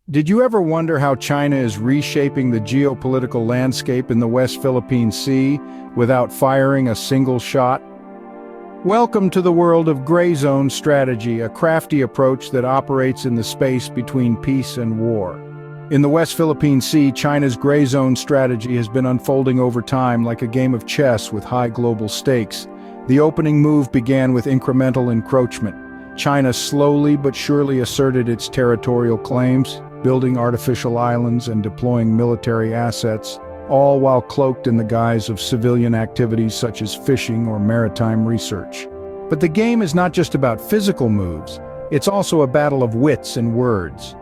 Did you ever wonder how China is reshaping the geopolitical landscape in the West Philippine Sea without firing a single shot? Welcome to the world of gray zone strategy, a crafty approach that operates in the space between peace and war. In the West Philippine Sea, China's gray zone strategy has been unfolding over time like a game of chess with high global stakes. The opening move began with incremental encroachment. China slowly but surely asserted its territorial claims, building artificial islands and deploying military assets, all while cloaked in the guise of civilian activities such as fishing or maritime research. But the game is not just about physical moves, it's also a battle of wits and words.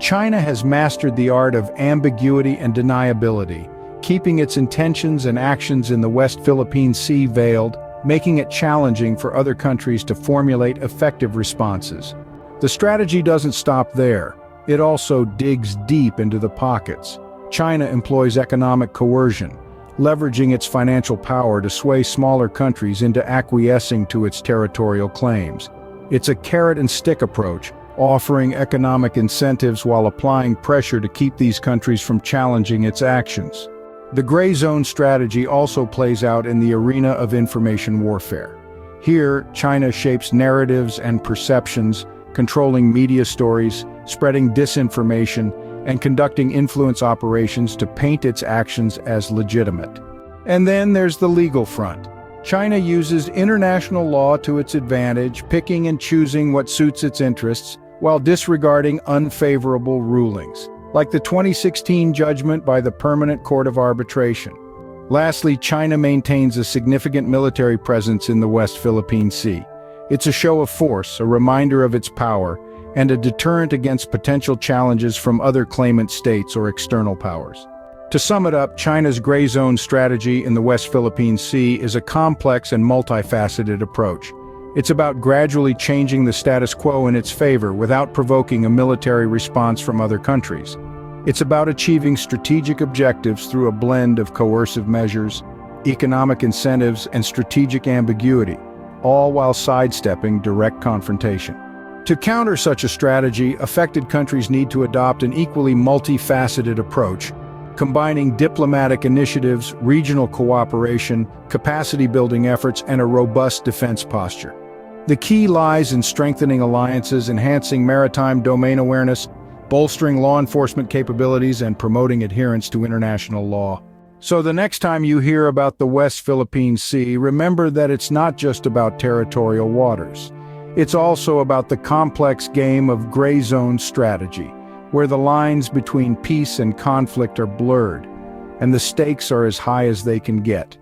China has mastered the art of ambiguity and deniability, keeping its intentions and actions in the West Philippine Sea veiled, making it challenging for other countries to formulate effective responses. The strategy doesn't stop there. It also digs deep into the pockets. China employs economic coercion, leveraging its financial power to sway smaller countries into acquiescing to its territorial claims. It's a carrot-and-stick approach, offering economic incentives while applying pressure to keep these countries from challenging its actions. The gray zone strategy also plays out in the arena of information warfare. Here, China shapes narratives and perceptions, controlling media stories, spreading disinformation, and conducting influence operations to paint its actions as legitimate. And then there's the legal front. China uses international law to its advantage, picking and choosing what suits its interests, while disregarding unfavorable rulings, like the 2016 judgment by the Permanent Court of Arbitration. Lastly, China maintains a significant military presence in the West Philippine Sea. It's a show of force, a reminder of its power, and a deterrent against potential challenges from other claimant states or external powers. To sum it up, China's gray zone strategy in the West Philippine Sea is a complex and multifaceted approach. It's about gradually changing the status quo in its favor without provoking a military response from other countries. It's about achieving strategic objectives through a blend of coercive measures, economic incentives, and strategic ambiguity, all while sidestepping direct confrontation. To counter such a strategy, affected countries need to adopt an equally multifaceted approach, combining diplomatic initiatives, regional cooperation, capacity-building efforts, and a robust defense posture. The key lies in strengthening alliances, enhancing maritime domain awareness, bolstering law enforcement capabilities, and promoting adherence to international law. So the next time you hear about the West Philippine Sea, remember that it's not just about territorial waters. It's also about the complex game of gray zone strategy, where the lines between peace and conflict are blurred, and the stakes are as high as they can get.